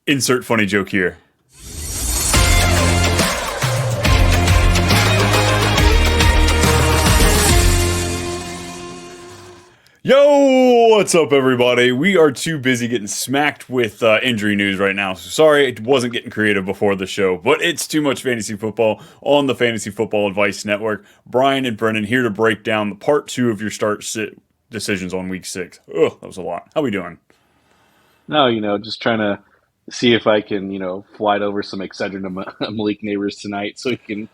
Insert funny joke here. Yo, what's up, everybody? We are too busy getting smacked with injury news right now. So sorry it wasn't getting creative before the show, but it's too much fantasy football on the Fantasy Football Advice Network. Brian and Brennan here to break down the part two of your start-sit decisions on week 6. Ugh, that was a lot. How we doing? No, just trying to see if I can, flight over some Excedrin to Malik neighbors tonight so he can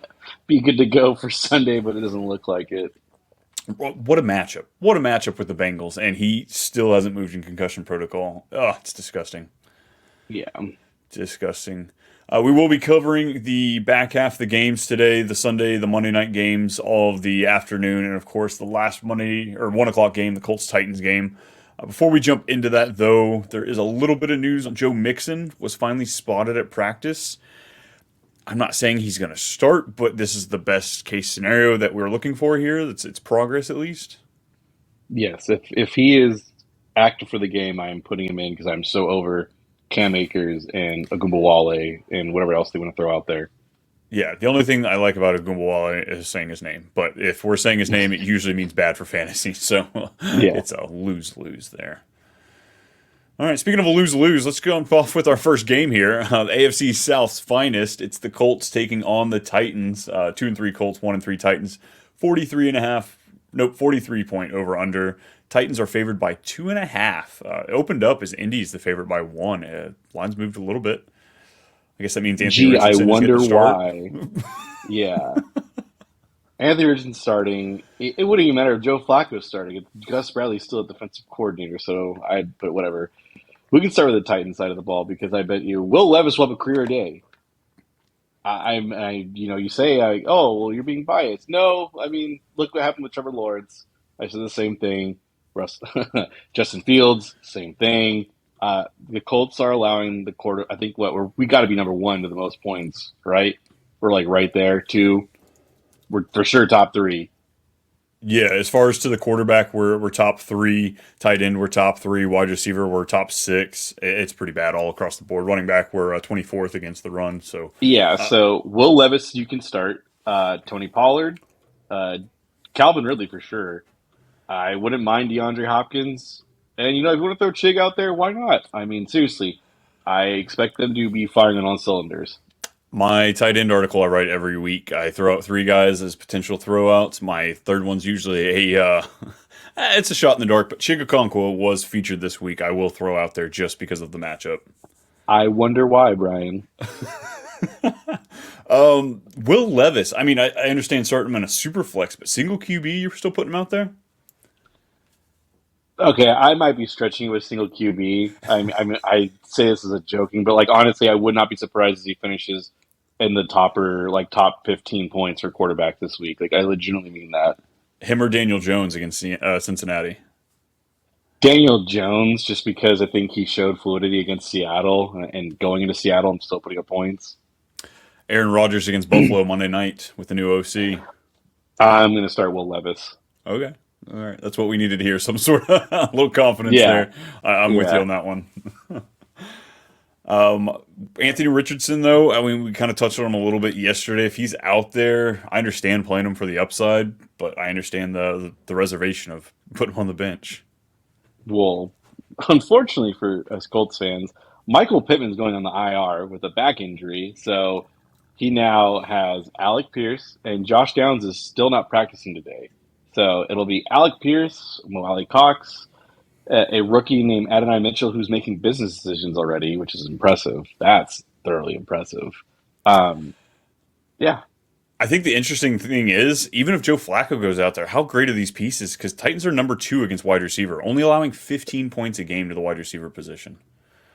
be good to go for Sunday, but it doesn't look like it. What a matchup. What a matchup with the Bengals, and he still hasn't moved in concussion protocol. Ugh, it's disgusting. Yeah. Disgusting. We will be covering the back half of the games today, the Sunday, the Monday night games, all of the afternoon, and of course the last Monday or 1 o'clock game, the Colts-Titans game. Before we jump into that, though, there is a little bit of news on Joe Mixon was finally spotted at practice. I'm not saying he's going to start, but this is the best case scenario that we're looking for here. It's progress at least. Yes, if he is active for the game, I am putting him in because I'm so over Cam Akers and Agumbawale and whatever else they want to throw out there. Yeah, the only thing I like about Agumbawale is saying his name. But if we're saying his name, it usually means bad for fantasy. So Yeah. it's a lose-lose there. All right, speaking of a lose-lose, let's go off with our first game here. The AFC South's finest. It's the Colts taking on the Titans. 2-3 Colts, 1-3 Titans. 43.5 over under. Titans are favored by 2.5. It opened up as Indy's the favorite by 1. Lines moved a little bit. I guess that means Anthony Gee, I Richardson is getting wonder the start. why. Yeah. Anthony Richardson starting. It wouldn't even matter if Joe Flacco was starting. Gus Bradley's still a defensive coordinator, so I'd put whatever. We can start with the Titans side of the ball because I bet you Will Levis will have a career day. You say, oh, well, you're being biased. No, I mean, look what happened with Trevor Lawrence. I said the same thing. Russ, Justin Fields, same thing. The Colts are allowing the quarter. I think we got to be number one to the most points, right? We're like right there. Two, we're for sure top three. Yeah, as far as to the quarterback, we're top 3. Tight end, we're top 3. Wide receiver, we're top 6. It's pretty bad all across the board. Running back, we're 24th against the run. So, Yeah. uh, So Will Levis, you can start. Tony Pollard, uh, Calvin Ridley for sure. I wouldn't mind DeAndre Hopkins. And, if you want to throw Chig out there, why not? I mean, seriously, I expect them to be firing on all cylinders. my tight end article I write every week. I throw out 3 guys as potential throwouts. My third one's usually it's a shot in the dark, but Chigakonkwo was featured this week. I will throw out there just because of the matchup. I wonder why, Brian. Will Levis. I mean, I understand starting him in a super flex, but single QB, you're still putting him out there? Okay, I might be stretching with single QB. I say this as a joking, but like honestly, I would not be surprised if he finishes in the top 15 points for quarterback this week. Like I legitimately mean that. Him or Daniel Jones against Cincinnati? Daniel Jones, just because I think he showed fluidity against Seattle, and going into Seattle, I'm still putting up points. Aaron Rodgers against Buffalo Monday night with the new OC. I'm going to start Will Levis. Okay. All right. That's what we needed to hear. Some sort of a little confidence Yeah, there. I'm with you yeah. on that one. Anthony Richardson, though, I mean, we kind of touched on him a little bit yesterday. If he's out there, I understand playing him for the upside, but I understand the reservation of putting him on the bench. Well, unfortunately for us Colts fans, Michael Pittman's going on the IR with a back injury, so he now has Alec Pierce, and Josh Downs is still not practicing today. So it'll be Alec Pierce, Mo Cox, a rookie named Adonai Mitchell who's making business decisions already, which is impressive. That's thoroughly impressive. Um, yeah, I think the interesting thing is, even if Joe Flacco goes out there, how great are these pieces? Because Titans are number 2 against wide receiver, only allowing 15 points a game to the wide receiver position.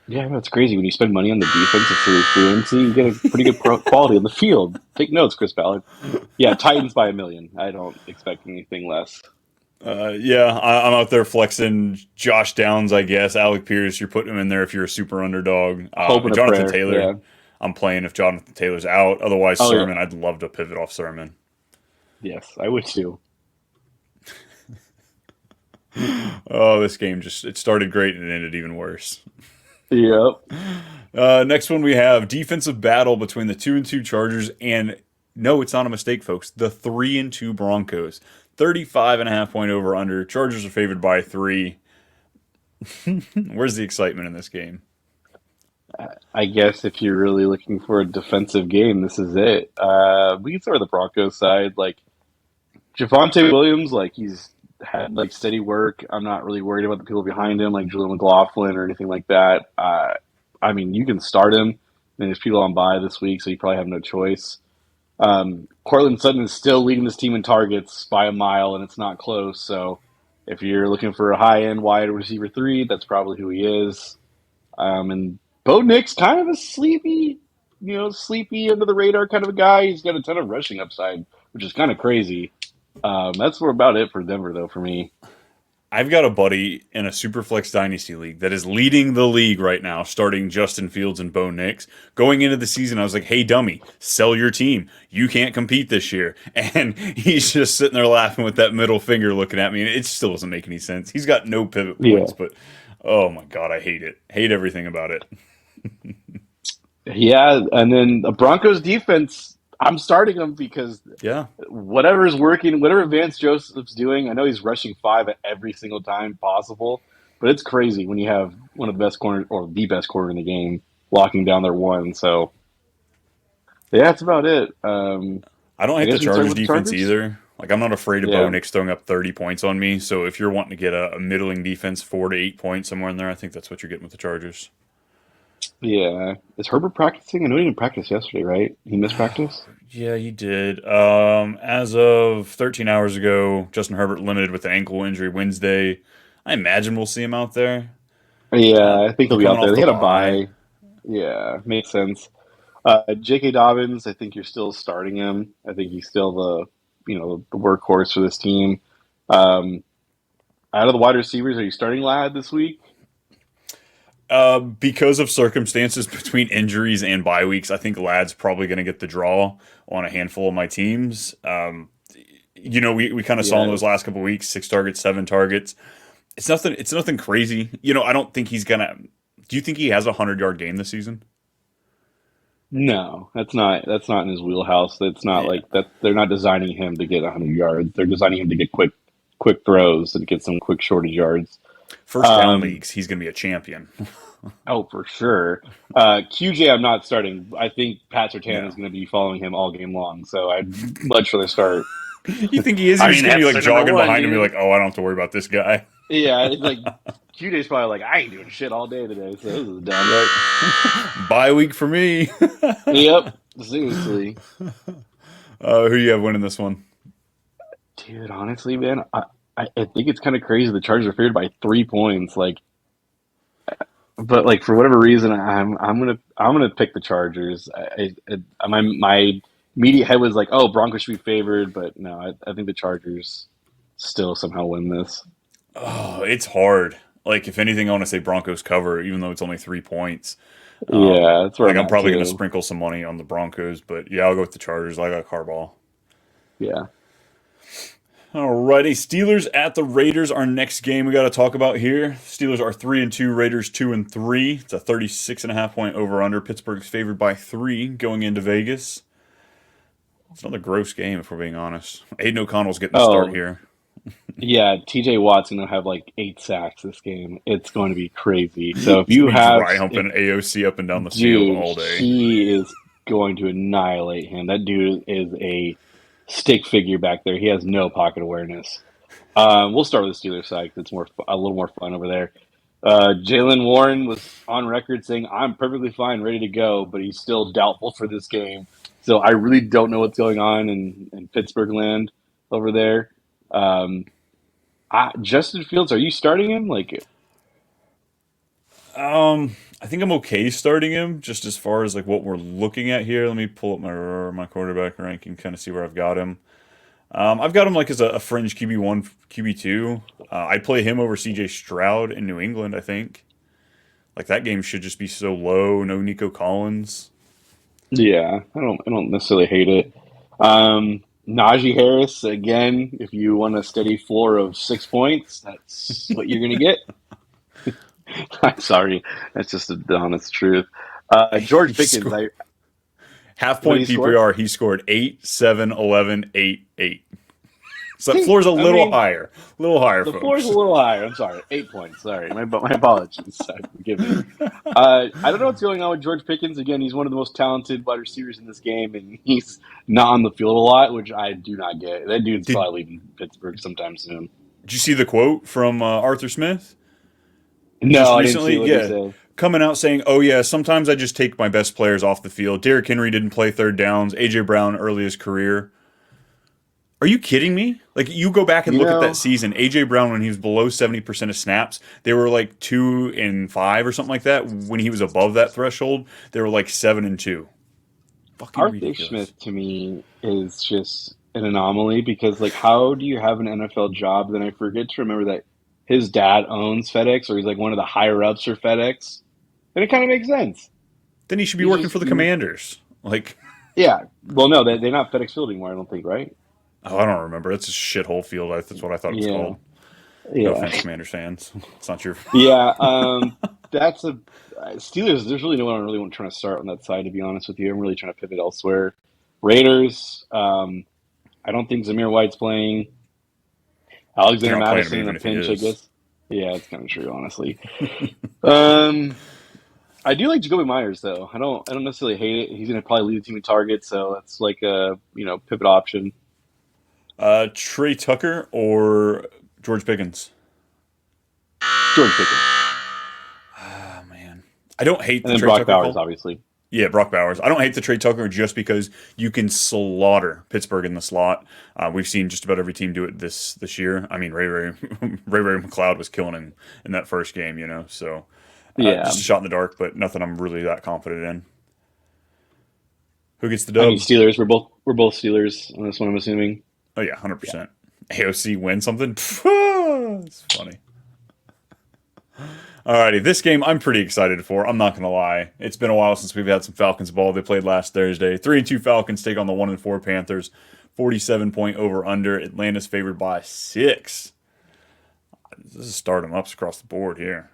yeah, that's crazy. When you spend money on the defense for fluency, you get a pretty good quality on the field. Take notes, Chris Ballard. Yeah, Titans by a million. I don't expect anything less. Yeah, I'm out there flexing Josh Downs, I guess. Alec Pierce, you're putting him in there if you're a super underdog. Hope and a Jonathan prayer. Taylor, Yeah. I'm playing if Jonathan Taylor's out. Otherwise, Oh yeah. Sermon, I'd love to pivot off Sermon. Yes, I would too. Oh, this game it started great and it ended even worse. Yep. Next one we have defensive battle between the 2-2 Chargers and no, it's not a mistake, folks. The 3-2 Broncos. 35.5 point over under. Chargers are favored by 3. Where's the excitement in this game? I guess if you're really looking for a defensive game, this is it. We can start with the Broncos side. Like Javonte Williams, like he's had like steady work. I'm not really worried about the people behind him, like Julian McLaughlin or anything like that. I mean, you can start him. And there's people on bye this week, so you probably have no choice. Cortland Sutton is still leading this team in targets by a mile, and it's not close. So if you're looking for a high end wide receiver three, that's probably who he is. And Bo Nix, kind of a sleepy, sleepy under the radar kind of a guy. He's got a ton of rushing upside, which is kind of crazy. That's about it for Denver, though, for me. I've got a buddy in a Superflex Dynasty League that is leading the league right now, starting Justin Fields and Bo Nix. Going into the season, I was like, hey, dummy, sell your team. You can't compete this year. And he's just sitting there laughing with that middle finger looking at me, and it still doesn't make any sense. He's got no pivot Yeah. points, but oh my God, I hate it. Hate everything about it. Yeah, and then the Broncos defense, I'm starting them because Yeah. whatever is working, whatever Vance Joseph's doing, I know he's rushing five at every single time possible, but it's crazy when you have one of the best corners or the best corner in the game locking down their one. So yeah, that's about it. I don't I hate the guess we can start Chargers with the defense Chargers. either. Like, I'm not afraid of Bo Yeah, Nix throwing up 30 points on me. So if you're wanting to get a middling defense, 4 to 8 points somewhere in there, I think that's what you're getting with the Chargers. yeah. Is Herbert practicing? I know he didn't practice yesterday, right? He missed practice. Yeah, he did. As of 13 hours ago, Justin Herbert limited with an ankle injury Wednesday. I imagine we'll see him out there. Yeah, I think he'll be Coming out there. off They the had a bye. bye. Yeah, makes sense. J.K. Dobbins, I think you're still starting him. I think he's still the workhorse for this team. Um, Out of the wide receivers, are you starting Lad this week? Because of circumstances between injuries and bye weeks, I think Lad's probably going to get the draw on a handful of my teams. We kind of saw in Yeah, those last couple of weeks, 6 targets, 7 targets. It's nothing. It's nothing crazy. I don't think he's gonna. Do you think he has a 100-yard game this season? no, that's not in his wheelhouse. That's not Yeah. like that. They're not designing him to get 100 yards. They're designing him to get quick throws and get some quick shortage yards. First down Um, leagues, he's gonna be a champion. oh, for sure. QJ, I'm not starting. I think Pat Surtain Yeah. is going to be following him all game long. So I'd much rather start. You think he is? I He's mean, just gonna be that's like the number jogging one, behind him, and be dude. like, "Oh, I don't have to worry about this guy." Yeah, it's like QJ's probably like, I ain't doing shit all day today, so this is dumb. Right. Bye week for me. Yep, seriously, Who you have winning this one? dude. Honestly, man, I think it's kind of crazy. The Chargers are favored by 3 points. Like, but like for whatever reason, I'm gonna pick the Chargers. My immediate head was like, oh, Broncos should be favored, but no, I think the Chargers still somehow win this. Oh, it's hard. Like, if anything, I want to say Broncos cover, even though it's only 3 points. Yeah, that's where Like, I'm I'm at probably going to too. sprinkle some money on the Broncos, but yeah, I'll go with the Chargers. I got Carball. Yeah. Alrighty, Steelers at the Raiders. Our next game we got to talk about here. Steelers are 3-2, Raiders 2-3. It's a 36.5 point over under. Pittsburgh's favored by 3 going into Vegas. It's another gross game if we're being honest. Aiden O'Connell's getting the start Oh, here. yeah. T.J. Watt's gonna have like 8 sacks this game. It's going to be crazy. So if He's you gonna be have, dry if humping AOC up and down the field dude, all day. he is going to annihilate him. That dude is a stick figure back there. He has no pocket awareness. We'll start with the Steelers side 'cause it's a little more fun over there. Jalen Warren was on record saying, "I'm perfectly fine, ready to go," but he's still doubtful for this game. So I really don't know what's going on in Pittsburgh land over there. Um, Justin Fields, are you starting him? Like, I think I'm okay starting him just as far as like what we're looking at here. Let me pull up my quarterback ranking, kind of see where I've got him. I've got him like as a fringe QB1, QB2. I'd play him over CJ Stroud in New England, I think. Like that game should just be so low, no Nico Collins. yeah, I don't necessarily hate it. Najee Harris again. If you want a steady floor of 6 points, that's what you're gonna get. I'm sorry, that's just the honest truth. George He Pickens, scored half what did he point score? PPR. He scored 8, 7, 11, 8, 8. So that See, floor's a I little mean, higher. A little higher, the floor is a folks. little higher. I'm sorry, 8 points. Sorry, my apologies. Forgive me. I don't know what's going on with George Pickens. Again, he's one of the most talented wide receivers in this game, and he's not on the field a lot, which I do not get. That dude's Did probably leaving Pittsburgh sometime soon. Did you see the quote from Arthur Smith just No, I didn't see recently? what he Yeah, said. coming out saying, "Oh yeah, sometimes I just take my best players off the field. Derrick Henry didn't play third downs. AJ Brown early his career. Are you kidding me? Like you go back and You look at that know, season, AJ Brown when he was below 70% of snaps, they were like 2-5 or something like that. When he was above that threshold, they were like 7-2. Fucking Arthur ridiculous. Smith to me is just an anomaly because, like, how do you have an NFL job? Then I forget to remember that his dad owns FedEx, or he's like one of the higher ups for FedEx, and it kind of makes sense. Then he should be He's working just for the Commanders. Like, yeah. Well, no, they're not FedEx Field anymore. I don't think, right? oh, I don't remember. It's a shithole field. That's what I thought it was Yeah, called. No yeah, offense, Commanders fans. It's not your. yeah. That's a Steelers. There's really no one I really want trying to start on that side. To be honest with you, I'm really trying to pivot elsewhere. Raiders. I don't think Zamir White's playing. They're Alexander not playing him Madison in a even if he pinch, I is. guess. Yeah, it's kind of true, honestly. Um, I do like Jacoby Myers though. I don't necessarily hate it. He's going to probably lead the team in targets, so that's like a pivot option. Trey Tucker or George Pickens? George Pickens, Oh man, I don't hate and the then Trey Brock Tucker Bowers, call. obviously. Yeah, Brock Bowers. I don't hate the Trey Tucker just because you can slaughter Pittsburgh in the slot. We've seen just about every team do it this year. I mean, Ray Ray McLeod was killing him in that first game, So Yeah, just a shot in the dark, but nothing I'm really that confident in. Who gets the I mean dub? Steelers. We're both Steelers on this one. I'm assuming. Oh yeah, Yeah, 100%. AOC win something. It's funny. Alrighty, this game I'm pretty excited for. I'm not gonna lie. It's been a while since we've had some Falcons ball. They played last Thursday. 3-2 Falcons take on the 1-4 Panthers. 47-point over under. Atlanta's favored by 6. This is stardom ups across the board here.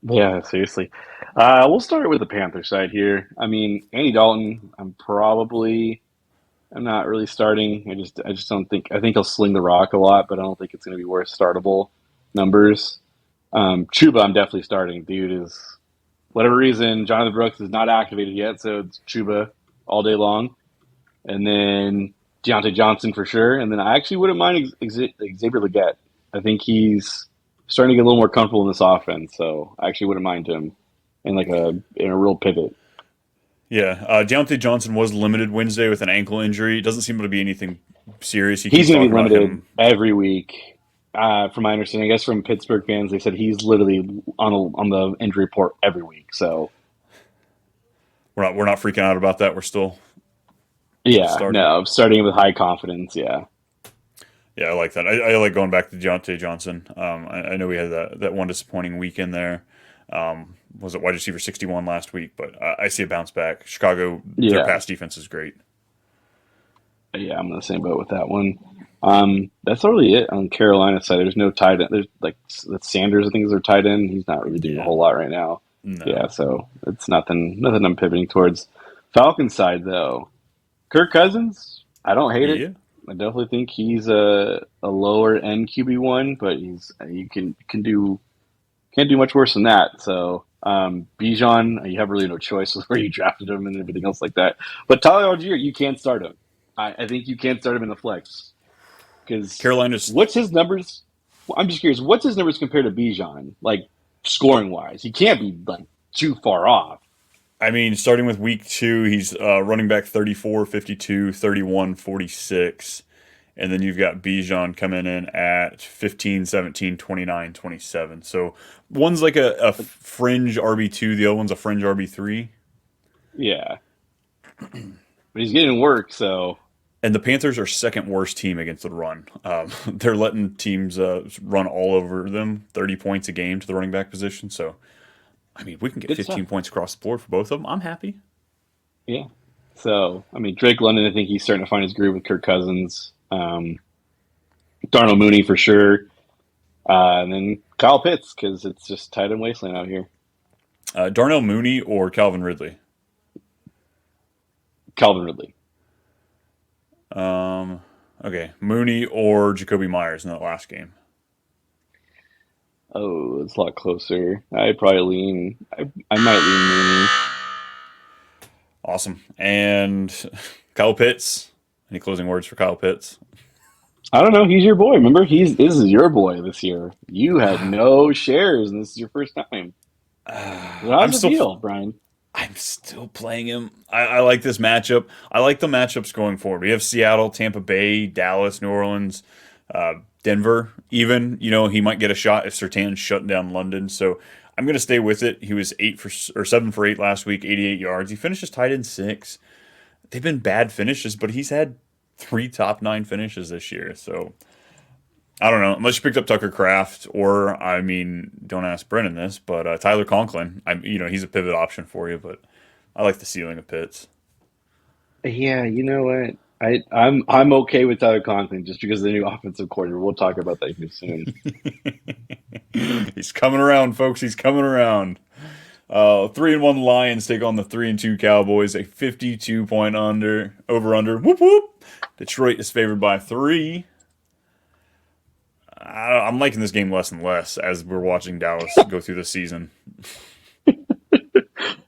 yeah. Seriously, we'll start with the Panther side here. I mean, Andy Dalton. I'm not really starting. I just don't think. I think he'll sling the rock a lot, but I don't think it's going to be worth startable numbers. Chuba, I'm definitely starting. Dude is whatever reason, Jonathan Brooks is not activated yet, so it's Chuba all day long. And then Deontay Johnson for sure. And then I actually wouldn't mind Xavier Leggett. I think he's starting to get a little more comfortable in this offense, so I actually wouldn't mind him in a real pivot. Yeah, Deontay Johnson was limited Wednesday with an ankle injury. It doesn't seem to be anything serious. He He's keeps going to talking be about limited him. every week. From my understanding, I guess from Pittsburgh fans, they said he's literally on the injury report every week. So We're not freaking out about that. We're still yeah, starting. no, starting with high confidence. Yeah, Yeah, I like that. I like going back to Deontay Johnson. I know we had that one disappointing weekend there. Was it wide receiver 61 last week? But I see a bounce back. Chicago, their yeah, pass defense is great. yeah. I'm in the same boat with that one. That's really it on Carolina's side. There's no tight end. There's like Sanders. I think is their tight end. He's not really doing a Yeah, whole lot right now. Yeah, no. so it's nothing I'm pivoting towards. Falcons side though, Kirk Cousins. I don't hate it. Yeah, I definitely think he's a lower end QB1, but you can do can't do much worse than that. So Bijan, you have really no choice with where you drafted him and everything else like that. But Tyler Algier, you can't start him. I think you can't start him in the flex because Carolina's. what's his numbers? I'm just curious. What's his numbers compared to Bijan, like scoring wise? He can't be like too far off. I mean, starting with week 2, he's running back 34, 52, 31, 46. And then you've got Bijan coming in at 15, 17, 29, 27. So one's like a fringe RB2, the other one's a fringe RB3. Yeah, but he's getting work, so And the Panthers are second worst team against the run. They're letting teams run all over them, 30 points a game to the running back position. So, I mean, we can get good stuff. 15 points across the board for both of them. I'm happy. Yeah. So I mean, Drake London, I think he's starting to find his groove with Kirk Cousins. Darnell Mooney for sure, and then Kyle Pitts because it's just tight end wasteland out here. Darnell Mooney or Calvin Ridley? Calvin Ridley. Um, okay, Mooney or Jacoby Myers in that last game. Oh, it's a lot closer. I might lean Mooney. Awesome. And Kyle Pitts. Any closing words for Kyle Pitts? I don't know. He's your boy. Remember, this is your boy this year. You had no shares, and this is your first time. So I'm how's it still feel, Brian? I'm still playing him. I like this matchup. I like the matchups going forward. We have Seattle, Tampa Bay, Dallas, New Orleans, Denver. Even he might get a shot if Surtain's shutting down London. So I'm going to stay with it. He was 7 for 8 last week, 88 yards. He finishes tied in 6. They've been bad finishes, but he's had 3 top 9 finishes this year. So I don't know. Unless you picked up Tucker Kraft, or don't ask Brennan this, but Tyler Conklin. He's a pivot option for you, but I like the ceiling of Pitts. Yeah, you know what? I'm okay with Tyler Conklin just because of the new offensive coordinator. We'll talk about that here soon. He's coming around, folks. He's coming around. 3-1 Lions take on the 3-2 Cowboys. A 52-point over under. Whoop whoop. Detroit is favored by 3. I'm liking this game less and less as we're watching Dallas go through the season.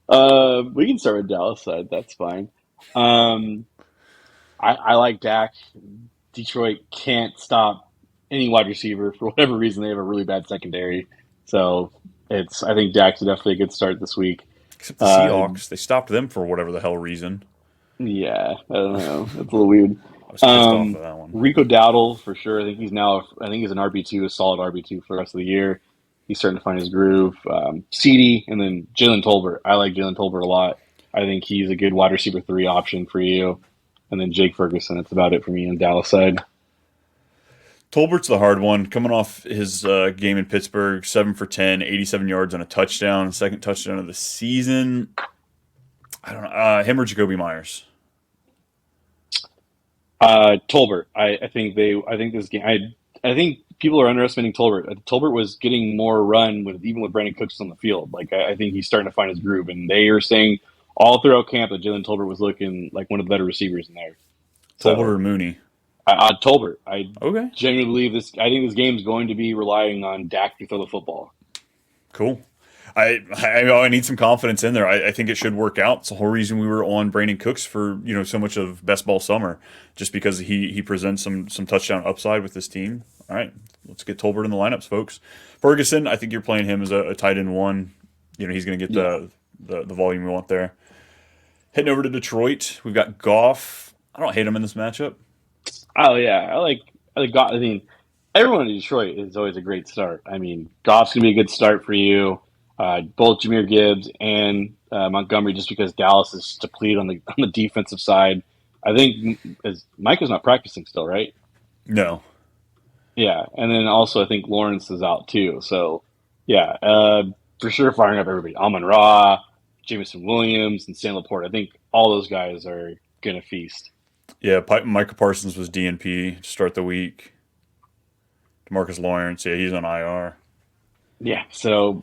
We can start with Dallas side. That's fine. Um, I like Dak. Detroit can't stop any wide receiver for whatever reason. They have a really bad secondary, so I think Dak's definitely a good start this week. Except the Uh, Seahawks. They stopped them for whatever the hell reason. yeah, I don't know. It's a little weird. I was pissed off at that one. Rico Dowdle for sure. I think he's an RB2, a solid RB2 for the rest of the year. He's starting to find his groove. CD and then Jalen Tolbert. I like Jalen Tolbert a lot. I think he's a good wide receiver 3 option for you. And then Jake Ferguson. That's about it for me on Dallas side. Tolbert's the hard one. Coming off his game in Pittsburgh, 7 for 10, 87 yards on a touchdown, second touchdown of the season. I don't know. Him or Jacoby Myers? Tolbert. I think this game. I think people are underestimating Tolbert. Tolbert was getting more run even with Brandon Cooks on the field. Like I think he's starting to find his groove, and they are saying all throughout camp that Jalen Tolbert was looking like one of the better receivers in there. Tolbert So or Mooney? Tolbert. I Okay, genuinely believe this. I think this game is going to be relying on Dak to throw the football. cool. I need some confidence in there. I think it should work out. It's the whole reason we were on Brandon Cooks for so much of best ball summer, just because he presents some touchdown upside with this team. All right, let's get Tolbert in the lineups, folks. Ferguson, I think you're playing him as a tight end 1. He's going to get Yeah. the volume we want there. Heading over to Detroit, we've got Goff. I don't hate him in this matchup. Oh yeah, I like. I mean, everyone in Detroit is always a great start. I mean, Goff's gonna be a good start for you. Both Jameer Gibbs and Montgomery, just because Dallas is depleted on the defensive side. I think Micah's not practicing still, right? No. Yeah, and then also I think Lawrence is out too. So yeah, for sure firing up everybody. Amon Ra, Jameson Williams, and Sam Laporte. I think all those guys are gonna feast. Yeah, Micah Parsons was DNP to start the week. DeMarcus Lawrence, yeah, he's on IR. Yeah, so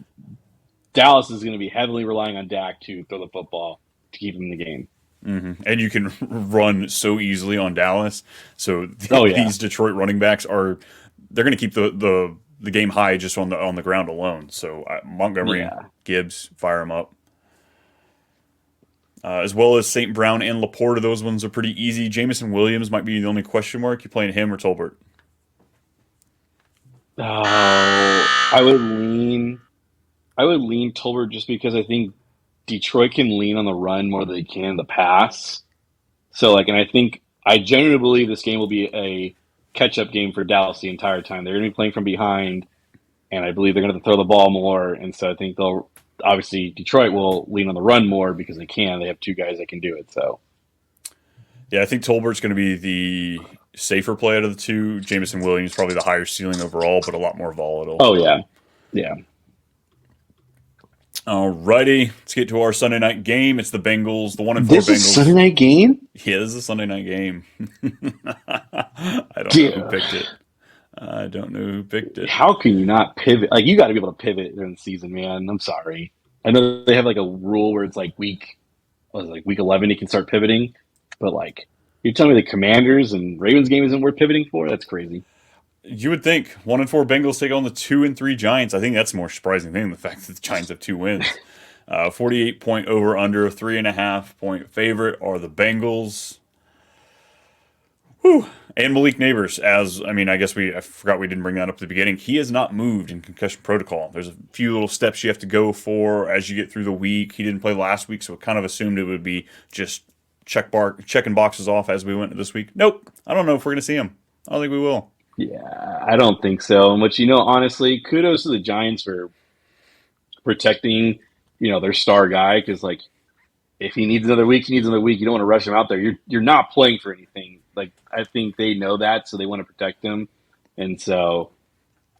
Dallas is going to be heavily relying on Dak to throw the football to keep him in the game. And you can run so easily on Dallas. So Oh yeah, these Detroit running backs they're going to keep the game high just on the ground alone. So Montgomery, yeah. Gibbs, fire them up. As well as St. Brown and Laporta, those ones are pretty easy. Jameson Williams might be the only question mark. You playing him or Tolbert? Oh, I would lean Tolbert just because I think Detroit can lean on the run more than they can the pass. So like, and I genuinely believe this game will be a catch-up game for Dallas the entire time. They're going to be playing from behind, and I believe they're going to throw the ball more. And so I think they'll obviously Detroit will lean on the run more because they can. They have 2 guys that can do it. So Yeah, I think Tolbert's going to be the safer play out of the 2. Jameson Williams probably the higher ceiling overall, but a lot more volatile. oh yeah, yeah. Alrighty, let's get to our Sunday night game. It's the Bengals, the 1-4 This is Bengals. Sunday night game. Yeah, this is a Sunday night game. I don't know who Yeah. picked it. I don't know who picked it. How can you not pivot? Like you got to be able to pivot during the season, man. I'm sorry. I know they have like a rule where it's like week 11 you can start pivoting. But like, you're telling me the Commanders and Ravens game isn't worth pivoting for? That's crazy. You would think 1-4 Bengals take on the 2-3 Giants. I think that's a more surprising thing, the fact that the Giants have 2 wins. 48 point over under, 3.5 point favorite are the Bengals. Whew. And Malik Neighbors, I guess I forgot we didn't bring that up at the beginning. He has not moved in concussion protocol. There's a few little steps you have to go for as you get through the week. He didn't play last week, so it kind of assumed it would be just checking boxes off as we went to this week. Nope. I don't know if we're going to see him. I don't think we will. Yeah, I don't think so. And which, honestly, kudos to the Giants for protecting, their star guy. Because like, if he needs another week, he needs another week. You don't want to rush him out there. You're not playing for anything. Like, I think they know that, so they want to protect him. And so,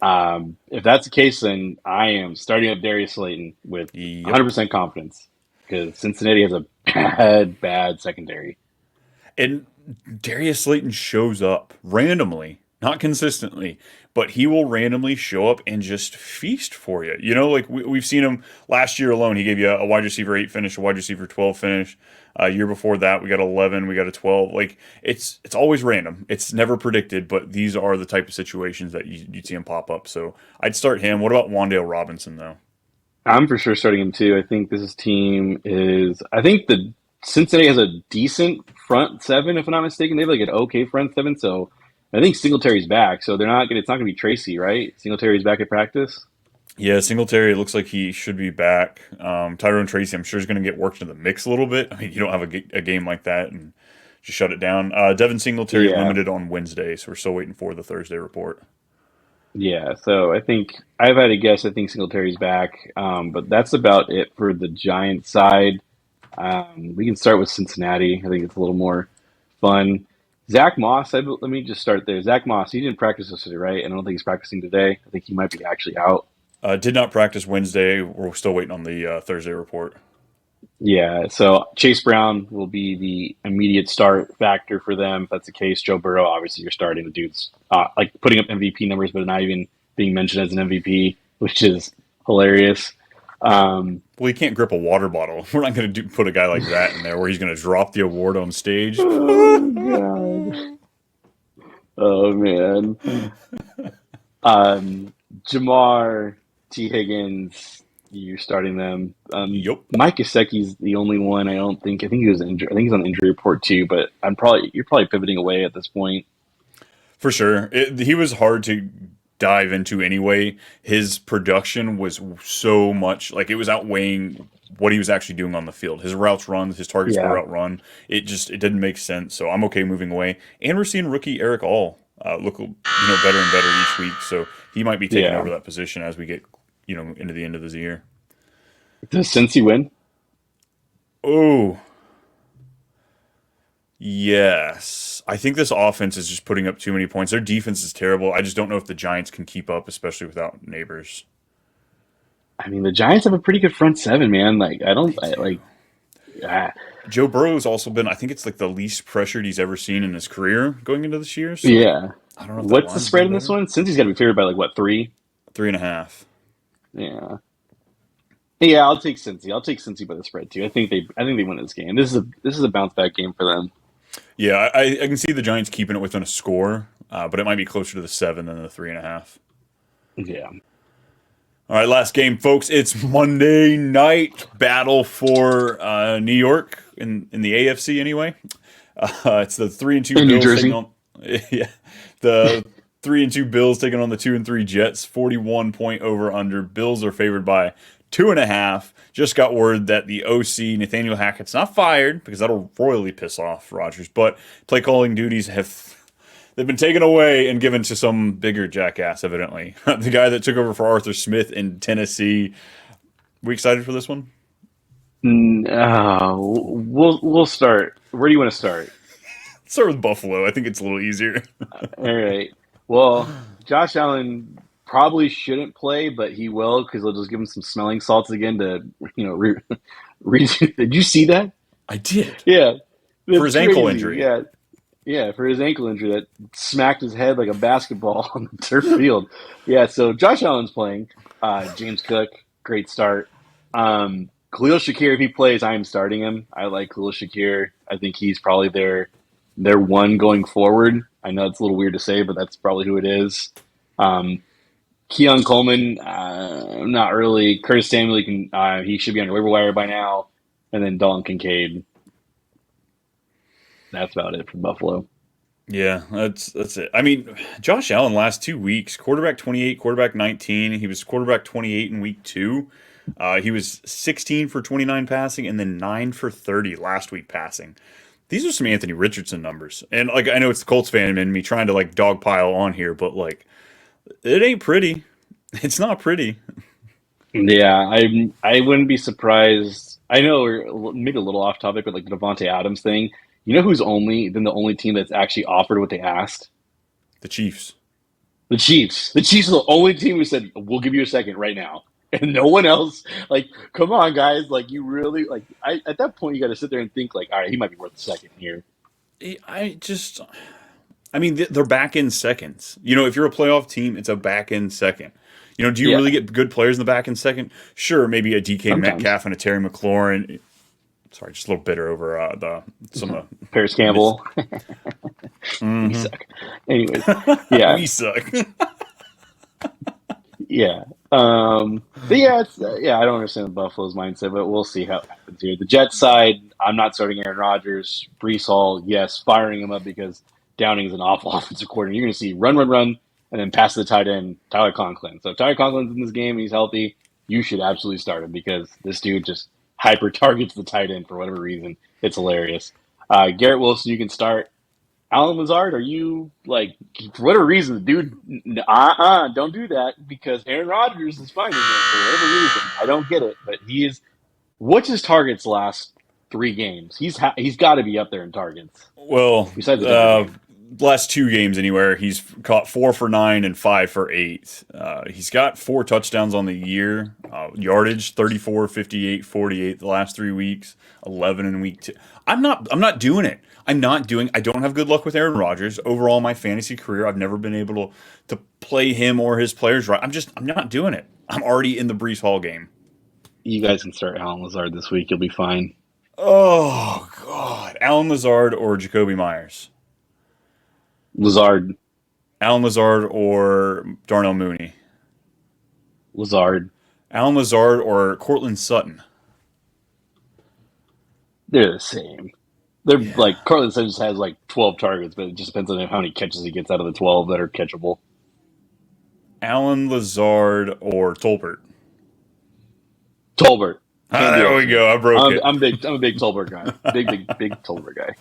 if that's the case, then I am starting up Darius Slayton with Yep. 100% confidence because Cincinnati has a bad, bad secondary. And Darius Slayton shows up randomly, not consistently, but he will randomly show up and just feast for you. Like we've seen him last year alone. He gave you a wide receiver 8 finish, a wide receiver 12 finish. Year before that, we got 11, we got a 12. Like it's always random. It's never predicted, but these are the type of situations that you'd see him pop up. So I'd start him. What about Wan'Dale Robinson though? I'm for sure starting him too. I think this team is. I think the Cincinnati has a decent front seven, if I'm not mistaken. They have like an okay front seven, so I think Singletary's back. So they're not. It's not going to be Tracy, right? Singletary's back at practice. Yeah, Singletary, it looks like he should be back. Tyrone Tracy, I'm sure, is going to get worked into the mix a little bit. I mean, you don't have a game like that and just shut it down. Devin Singletary Yeah, limited on Wednesday, so we're still waiting for the Thursday report. yeah. So I think I've had a guess. I think Singletary's back, but that's about it for the Giants side. We can start with Cincinnati. I think it's a little more fun. Zach Moss. Let me just start there. Zach Moss. He didn't practice yesterday, right? I don't think he's practicing today. I think he might be actually out. Did not practice Wednesday. We're still waiting on the Thursday report. Yeah, so Chase Brown will be the immediate start factor for them. If that's the case, Joe Burrow, obviously you're starting the dude's like putting up MVP numbers, but not even being mentioned as an MVP, which is hilarious. Um, Well, he can't grip a water bottle. We're not going to put a guy like that in there where he's going to drop the award on stage. oh God! Oh man! Jamar T Higgins, you're starting them. Yup. Mike Gesicki's the only one. I don't think. I think he was injured. I think he's on the injury report too. But you're probably pivoting away at this point. For sure. He was hard to dive into anyway. His production was so much like it was outweighing what he was actually doing on the field. His routes run, his targets per Yeah, route run. It didn't make sense. So I'm okay moving away. And we're seeing rookie Eric All look better and better each week. So he might be taking yeah. over that position as we get into the end of this year. Does Cincy win? Oh, yes. I think this offense is just putting up too many points. Their defense is terrible. I just don't know if the Giants can keep up, especially without Neighbors. I mean, the Giants have a pretty good front seven, man. Like, They do. ah, Joe Burrow's also been, I think it's like the least pressured he's ever seen in his career going into this year. So yeah. I don't know if that What's the line's spread been in this better. one? Cincy's got to be favored by like what 3? 3.5. Yeah. Yeah, I'll take Cincy. I'll take Cincy by the spread too. I think they win this game. This is a bounce back game for them. Yeah, I can see the Giants keeping it within a score, but it might be closer to the 7 than the 3.5. Yeah. All right, last game, folks. It's Monday night battle for New York in the AFC anyway. It's the 3-2 In New Bills taking Jersey. on yeah, the 3-2 Bills taking on the 2-3 Jets. 41 point over under. Bills are favored by 2.5. Just got word that the OC Nathaniel Hackett's not fired because that'll royally piss off Rodgers, but play calling duties they've been taken away and given to some bigger jackass, evidently. The guy that took over for Arthur Smith in Tennessee. We excited for this one? We'll start. Where do you want to start? Let's start with Buffalo. I think it's a little easier. All right. Well, Josh Allen probably shouldn't play, but he will because they'll just give him some smelling salts again to did you see that? I did. Yeah, For that's his ankle crazy. injury. Yeah, yeah, for his ankle injury that smacked his head like a basketball on the turf field. Yeah, so Josh Allen's playing. James Cook, great start. Khalil Shakir, if he plays, I am starting him. I like Khalil Shakir. I think he's probably their one going forward. I know it's a little weird to say, but that's probably who it is. Keon Coleman, not really. Curtis Samuel, he should be on the waiver wire by now. And then Dalton Kincaid. That's about it for Buffalo. Yeah, that's it. I mean, Josh Allen last 2 weeks, quarterback 28, quarterback 19. He was quarterback 28 in week 2. He was 16 for 29 passing and then 9 for 30 last week passing. These are some Anthony Richardson numbers. And like I know it's the Colts fan in me trying to like dogpile on here, but like it ain't pretty. It's not pretty. Yeah, I wouldn't be surprised. I know we're maybe a little off topic with like the Devontae Adams thing. You know who's the only team that's actually offered what they asked? The Chiefs. The Chiefs. The Chiefs are the only team who said, "We'll give you a second right now." And no one else, like, come on, guys. Like, you really, like, at that point, you got to sit there and think, like, all right, he might be worth a second here. I mean, they're back in seconds. You know, if you're a playoff team, it's a back end second. You know, do you really get good players in the back end second? Sure, maybe a DK Sometimes. Metcalf and a Terry McLaurin. Sorry, just a little bitter over some of the Paris Campbell. Mm-hmm. We suck. Anyways, yeah. We suck. Yeah. But yeah, I don't understand the Buffalo's mindset, but we'll see how it happens here. The Jets side, I'm not starting Aaron Rodgers. Breece Hall, yes, firing him up because Downing is an awful offensive coordinator. You're going to see run, and then pass to the tight end, Tyler Conklin. So if Tyler Conklin's in this game and he's healthy, you should absolutely start him because this dude just hyper targets the tight end for whatever reason. It's hilarious. Garrett Wilson, you can start. Alan Lazard, are you, like, for whatever reason, the dude, don't do that because Aaron Rodgers is finding him for whatever reason. I don't get it, but he is. What's his targets last 3 games? He's got to be up there in targets. Well, besides the last 2 games anywhere, he's caught 4 for 9 and 5 for 8. He's got 4 touchdowns on the year. Yardage 34, 58, 48 the last 3 weeks. 11 in week 2. I'm not doing it. I don't have good luck with Aaron Rodgers. Overall, in my fantasy career, I've never been able to play him or his players right. I'm not doing it. I'm already in the Breece Hall game. You guys can start Alan Lazard this week. You'll be fine. Oh, God. Alan Lazard or Jacoby Myers? Lazard. Alan Lazard or Darnell Mooney? Lazard. Alan Lazard or Cortland Sutton? They're the same. They're like Cortland Sutton just has like 12 targets, but it just depends on how many catches he gets out of the 12 that are catchable. Alan Lazard or Tolbert? Tolbert. There we go. I broke it. I'm a big Tolbert guy. Big Tolbert guy.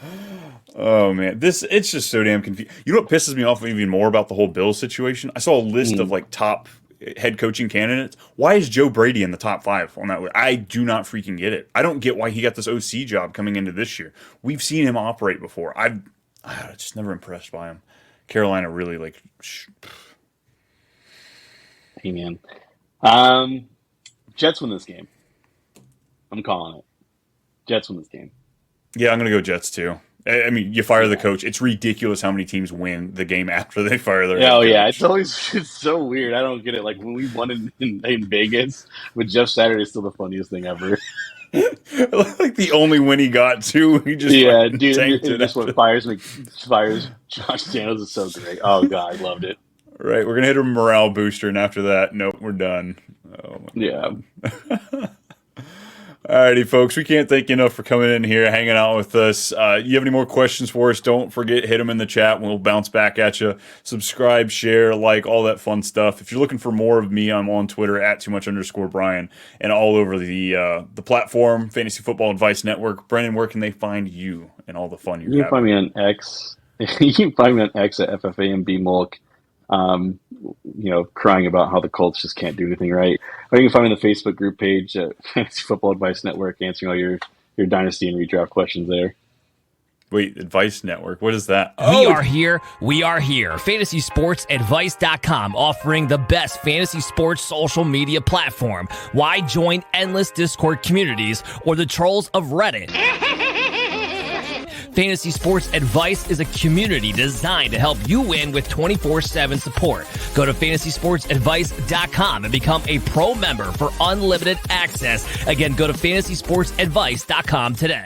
Oh man, it's just so damn confusing. You know what pisses me off even more about the whole Bills situation? I saw a list of like top head coaching candidates. Why is Joe Brady in the top 5 on that list? I do not freaking get it. I don't get why he got this OC job coming into this year. We've seen him operate before. I'm just never impressed by him. Carolina really like. Hey man, Jets win this game. I'm calling it. Jets win this game. Yeah, I'm gonna go Jets too. I mean, you fire the coach. It's ridiculous how many teams win the game after they fire their head coach. Yeah. It's so weird. I don't get it. Like when we won in Vegas with Jeff Saturday, is still the funniest thing ever. Like the only win he got too. He just tanked it. Just what fires Josh Daniels is so great. Oh god, I loved it. Right, we're gonna hit a morale booster, and after that, nope, we're done. Oh my God. Alrighty, folks, we can't thank you enough for coming in here, hanging out with us. You have any more questions for us, don't forget, hit them in the chat. We'll bounce back at you. Subscribe, share, like, all that fun stuff. If you're looking for more of me, I'm on Twitter at @too_much_Brian and all over the platform, Fantasy Football Advice Network. Brennan, where can they find you and all the fun you're having? You can find me on X. You can find me on X at FFAMBMulk. Crying about how the Colts just can't do anything right. Or you can find me on the Facebook group page at Fantasy Football Advice Network, answering all your dynasty and redraft questions there. Wait, Advice Network? What is that? We are here. FantasySportsAdvice.com, offering the best fantasy sports social media platform. Why join endless Discord communities or the trolls of Reddit? Fantasy Sports Advice is a community designed to help you win with 24/7 support. Go to fantasysportsadvice.com and become a pro member for unlimited access. Again, go to fantasysportsadvice.com today.